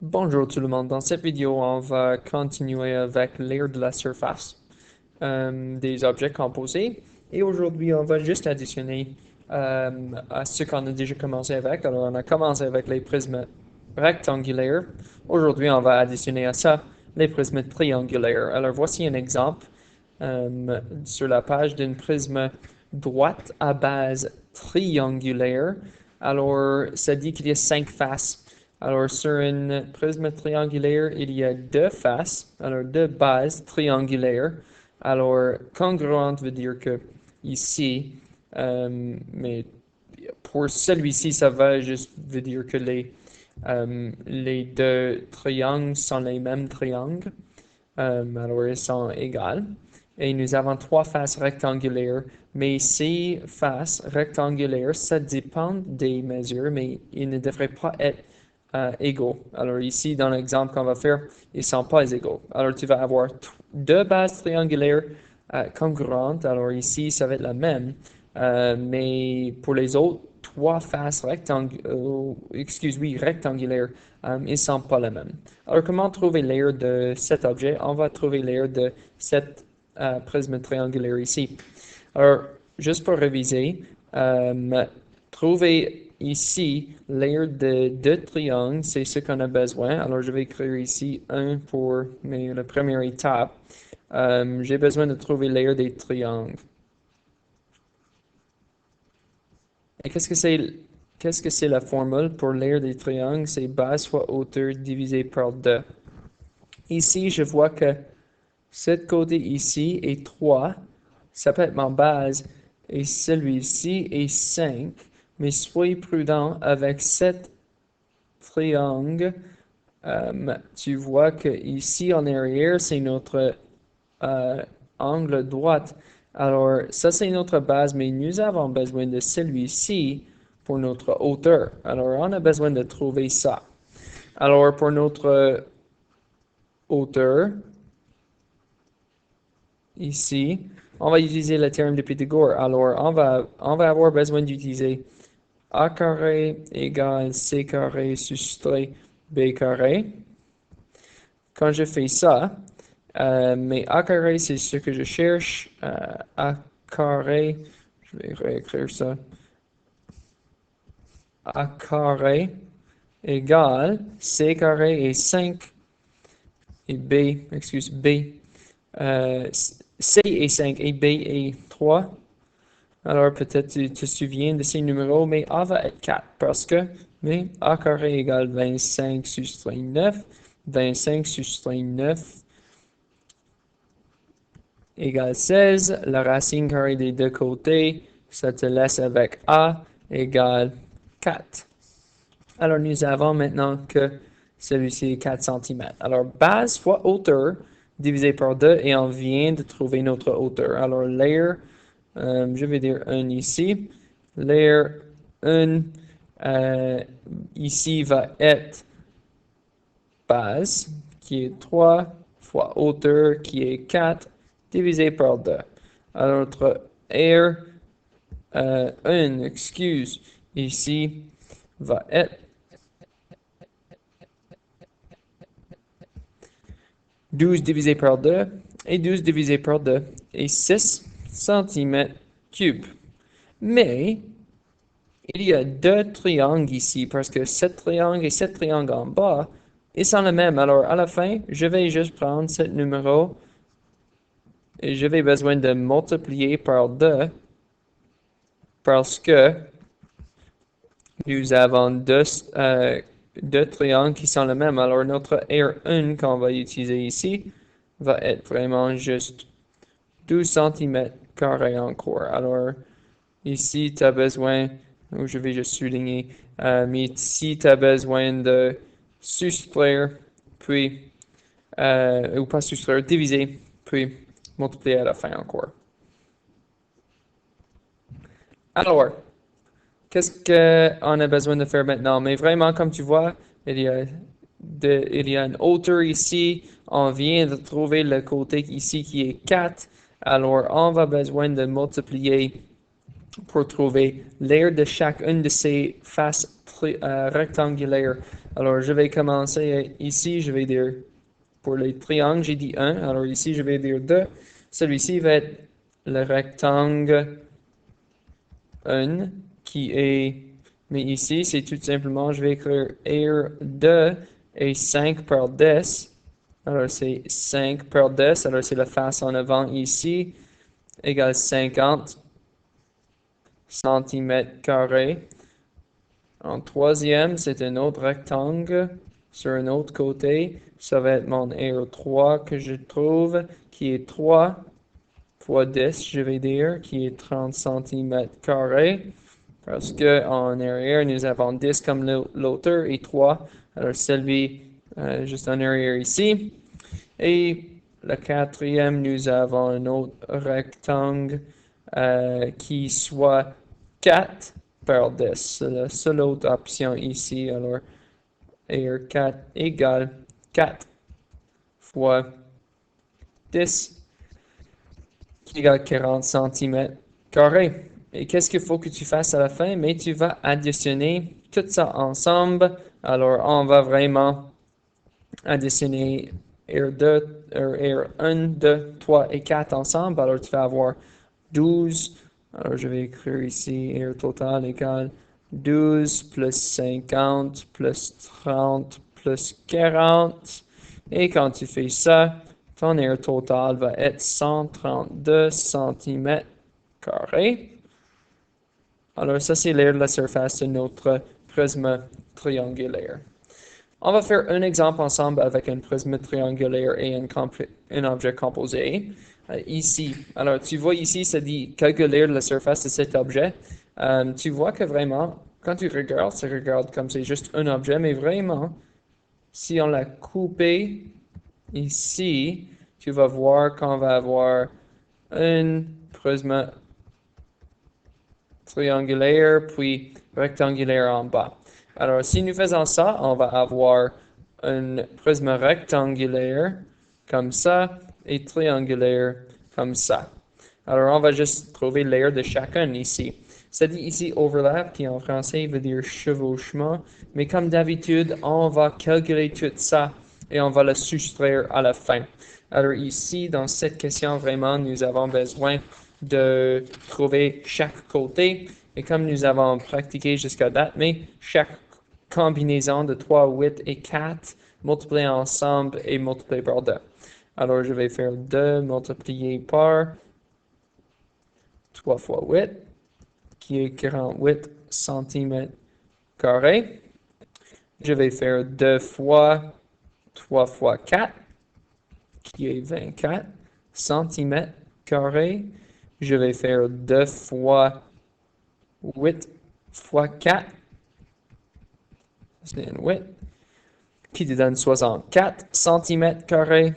Bonjour tout le monde, dans cette vidéo on va continuer avec l'air de la surface des objets composés et aujourd'hui on va juste additionner à ce qu'on a déjà commencé avec. Alors on a commencé avec les prismes rectangulaires, aujourd'hui on va additionner à ça les prismes triangulaires. Alors voici un exemple sur la page d'un prisme droite à base triangulaire. Alors ça dit qu'il y a 5 faces. Alors, sur un prisme triangulaire, il y a 2 faces, alors 2 bases triangulaires. Alors, congruente veut dire que ici, mais pour celui-ci, ça va juste veut dire que les deux triangles sont les mêmes triangles. Alors, ils sont égales. Et nous avons 3 faces rectangulaires. Mais ces faces rectangulaires, ça dépend des mesures, mais ils ne devraient pas être égaux. Alors ici, dans l'exemple qu'on va faire, ils ne sont pas égaux. Alors tu vas avoir 2 bases triangulaires congruentes. Alors ici, ça va être la même. Mais pour les autres 3 faces rectangulaires, ils ne sont pas les mêmes. Alors comment trouver l'aire de cet objet? On va trouver l'aire de cet prisme triangulaire ici. Alors, juste pour réviser, trouver ici l'aire de 2 triangles, c'est ce qu'on a besoin. Alors, je vais écrire ici 1 pour la première étape. J'ai besoin de trouver l'aire des triangles. Et qu'est-ce que c'est la formule pour l'aire des triangles? C'est base fois hauteur divisé par 2. Ici, je vois que ce côté ici est 3. Ça peut être ma base. Et celui-ci est 5. Mais soyez prudent avec cet triangle. Tu vois que ici en arrière, c'est notre euh, angle droite. Alors, ça c'est notre base, mais nous avons besoin de celui-ci pour notre hauteur. Alors, on a besoin de trouver ça. Alors, pour notre hauteur, ici, on va utiliser le théorème de Pythagore. Alors, on va avoir besoin d'utiliser a carré égale c carré soustré b carré. Quand je fais ça, mais a carré, c'est ce que je cherche. A carré, je vais réécrire ça. A carré égale c carré et 5 et b, excuse, b. C est 5 et B est 3. Alors peut-être tu te souviens de ces numéros, mais A va être 4 parce que mais A carré égale 25 soustré 9. 25 soustré 9 égale 16. La racine carrée des deux côtés, ça te laisse avec A égale 4. Alors nous avons maintenant que celui-ci est 4 cm. Alors base fois hauteur divisé par 2 et on vient de trouver notre hauteur. Alors l'air, je vais dire 1 ici. L'air 1 ici va être base qui est 3 fois hauteur qui est 4 divisé par 2. Alors notre air 1, excuse, ici va être 12 divisé par 2 et 12 divisé par 2 est 6 cm3. Mais il y a 2 triangles ici parce que 7 triangles et 7 triangles en bas, ils sont les mêmes. Alors à la fin, je vais juste prendre ce numéro et je vais besoin de multiplier par 2 parce que nous avons deux triangles qui sont les mêmes. Alors notre R1 qu'on va utiliser ici va être vraiment juste 12 cm² encore. Alors ici, tu as besoin, je vais juste souligner, mais ici, tu as besoin de soustraire, puis, ou pas soustraire, diviser, puis multiplier à la fin encore. Alors, qu'est-ce qu'on a besoin de faire maintenant? Mais vraiment, comme tu vois, il y a une hauteur ici. On vient de trouver le côté ici qui est 4. Alors, on va besoin de multiplier pour trouver l'aire de chacune de ces faces rectangulaires. Alors, je vais commencer ici, je vais dire, pour les triangles, j'ai dit 1, alors ici, je vais dire 2. Celui-ci va être le rectangle 1, qui est, mais ici, c'est tout simplement, je vais écrire aire 2 et 5 par 10. Alors, c'est 5 par 10, alors c'est la face en avant ici, égale 50 centimètres carrés. En troisième, c'est un autre rectangle sur un autre côté. Ça va être mon aire 3 que je trouve, qui est 3 fois 10, je vais dire, qui est 30 centimètres carrés. Parce que en arrière, nous avons 10 comme l'auteur et 3. Alors, celui juste en arrière ici. Et le quatrième, nous avons un autre rectangle qui soit 4 par 10. C'est la seule autre option ici. Alors, R4 égale 4 fois 10 qui égale 40 cm carrés. Et qu'est-ce qu'il faut que tu fasses à la fin? Mais tu vas additionner tout ça ensemble. Alors, on va vraiment additionner R2, R1, 2, 3 et 4 ensemble. Alors, tu vas avoir 12. Alors, je vais écrire ici R total égale 12 plus 50 plus 30 plus 40. Et quand tu fais ça, ton aire total va être 132 cm carrés. Alors, ça, c'est l'aire de la surface de notre prisme triangulaire. On va faire un exemple ensemble avec un prisme triangulaire et un objet composé. Ici, alors tu vois ici, ça dit calculer la surface de cet objet. Tu vois que vraiment, quand tu regardes comme c'est juste un objet, mais vraiment, si on l'a coupé ici, tu vas voir qu'on va avoir un prisme triangulaire puis rectangulaire en bas. Alors, si nous faisons ça, on va avoir un prisme rectangulaire comme ça et triangulaire comme ça. Alors, on va juste trouver l'aire de chacun ici. Ça dit ici overlap, qui en français veut dire chevauchement, mais comme d'habitude, on va calculer tout ça et on va le soustraire à la fin. Alors ici, dans cette question, vraiment, nous avons besoin de trouver chaque côté. Et comme nous avons pratiqué jusqu'à date, mais chaque combinaison de 3, 8 et 4 multipliées ensemble et multipliées par 2. Alors, je vais faire 2 multiplié par 3 fois 8, qui est 48 cm carrés. Je vais faire 2 fois 3 fois 4, qui est 24 cm carrés. Je vais faire 2 fois 8 fois 4, c'est un 8, qui te donne 64 cm carrés.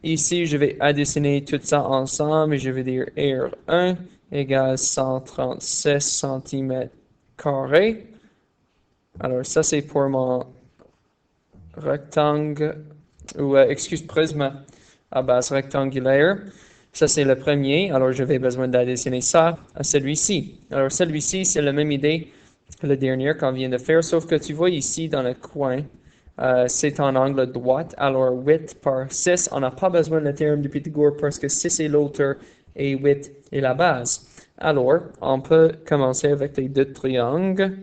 Ici, je vais additionner tout ça ensemble et je vais dire R1 égale 136 cm carrés. Alors, ça, c'est pour mon rectangle, ou prisme à base rectangulaire. Ça, c'est le premier. Alors, je vais besoin d'additionner ça à celui-ci. Alors, celui-ci, c'est la même idée que le dernier qu'on vient de faire, sauf que tu vois ici dans le coin, c'est en angle droit. Alors, 8 par 6, on n'a pas besoin de la théorème de Pythagore parce que 6 est l'auteur et 8 est la base. Alors, on peut commencer avec les deux triangles.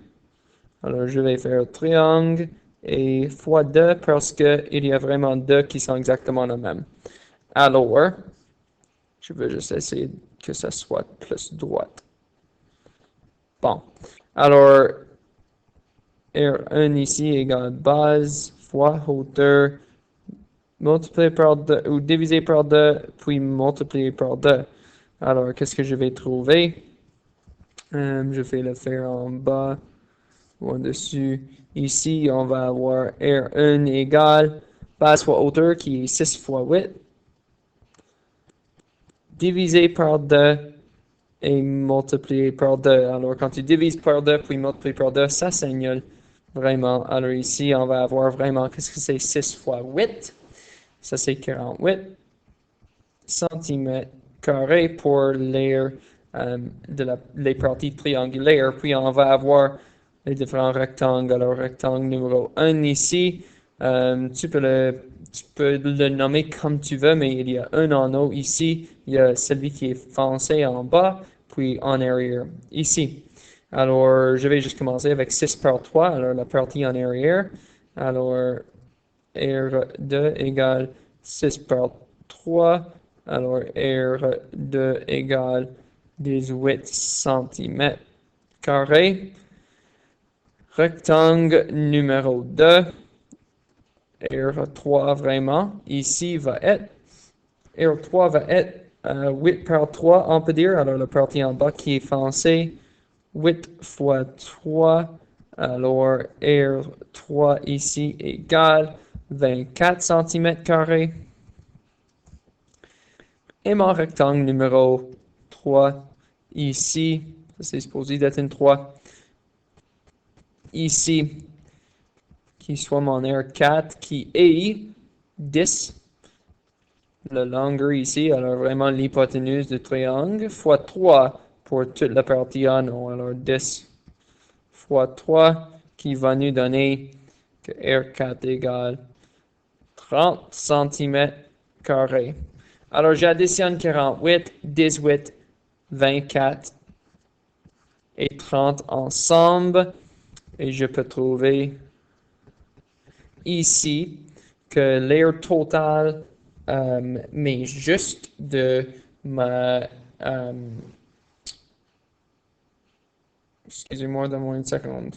Alors, je vais faire triangle et fois 2 parce qu'il y a vraiment deux qui sont exactement les mêmes. Alors, je vais juste essayer que ça soit plus droite. Bon. Alors, R1 ici égale base fois hauteur multiplié par 2 ou divisé par 2 puis multiplié par 2. Alors, qu'est-ce que je vais trouver? Je vais le faire en bas ou en dessus. Ici, on va avoir R1 égale base fois hauteur qui est 6 fois 8 divisé par 2 et multiplié par 2. Alors, quand tu divises par 2 puis multiplies par 2, ça s'annule vraiment. Alors ici, on va avoir vraiment, qu'est-ce que c'est 6 fois 8? Ça, c'est 48 cm carrés pour l'aire les parties triangulaires. Puis on va avoir les différents rectangles. Alors, rectangle numéro 1 ici, tu peux le nommer comme tu veux, mais il y a un en haut ici. Il y a celui qui est foncé en bas, puis en arrière ici. Alors, je vais juste commencer avec 6 par 3. Alors, la partie en arrière. Alors, R2 égale 6 par 3. Alors, R2 égale 18 cm carrés. Rectangle numéro 2. R3 vraiment. Ici va être. R3 va être 8 par 3, on peut dire. Alors, la partie en bas qui est foncée. 8 fois 3. Alors, R3 ici égale 24 cm carrés. Et mon rectangle numéro 3 ici, c'est supposé d'être une 3. Ici, qui soit mon R4 qui est 10. La longueur ici, alors vraiment l'hypoténuse du triangle, fois 3 pour toute la partie en haut. Alors 10 fois 3 qui va nous donner que R4 égale 30 cm carrés. Alors j'additionne 48, 18, 24 et 30 ensemble. Et je peux trouver ici que l'aire totale, mais juste de ma... excusez-moi, donne-moi une seconde.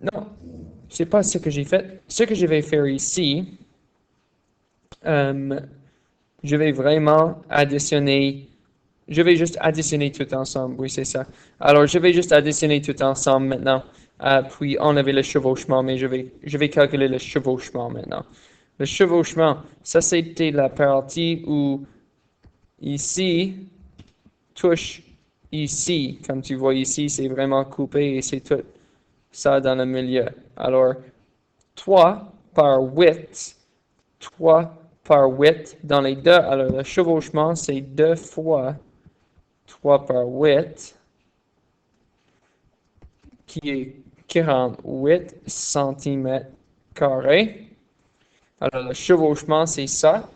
Non, c'est pas ce que j'ai fait. Ce que je vais faire ici, je vais vraiment additionner. Je vais juste additionner tout ensemble. Oui, c'est ça. Alors, je vais juste additionner tout ensemble maintenant. Puis enlever le chevauchement, mais je vais calculer le chevauchement maintenant. Le chevauchement, ça c'était la partie où ici touche ici. Comme tu vois ici, c'est vraiment coupé et c'est tout ça dans le milieu. Alors, 3 par 8, 3 par 8 dans les deux. Alors, le chevauchement, c'est 2 fois 3 par 8, qui est 48 cm carrés. Alors, le chevauchement, c'est ça.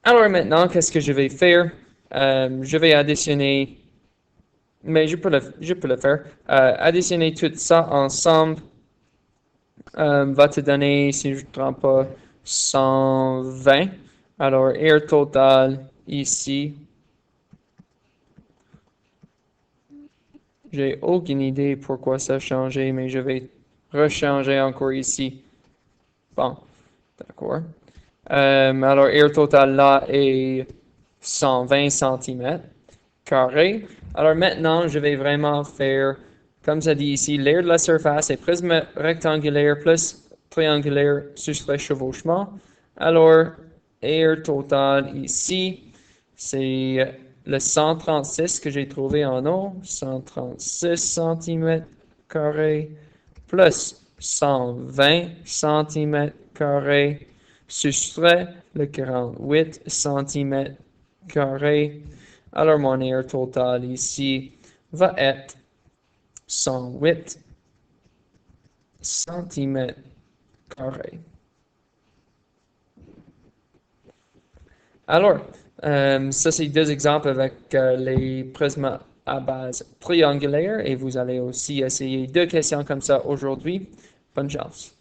Alors maintenant, qu'est-ce que je vais faire? Je vais additionner, mais je peux le faire. Additionner tout ça ensemble va te donner, si je ne me trompe pas, 120. Alors, air total ici. J'ai aucune idée pourquoi ça a changé, mais je vais rechanger encore ici. Bon, d'accord. Alors, air total là est 120 cm carré. Alors maintenant, je vais vraiment faire, comme ça dit ici, l'aire de la surface est prisme rectangulaire plus triangulaire sur le chevauchement. Alors, aire total ici, c'est le 136 que j'ai trouvé en haut, 136 cm carrés, plus 120 cm carrés, soustrait le 48 cm carrés. Alors mon aire total ici va être 108 cm carrés. Alors, ça c'est deux exemples avec les prismes à base triangulaire et vous allez aussi essayer deux questions comme ça aujourd'hui. Bonne chance.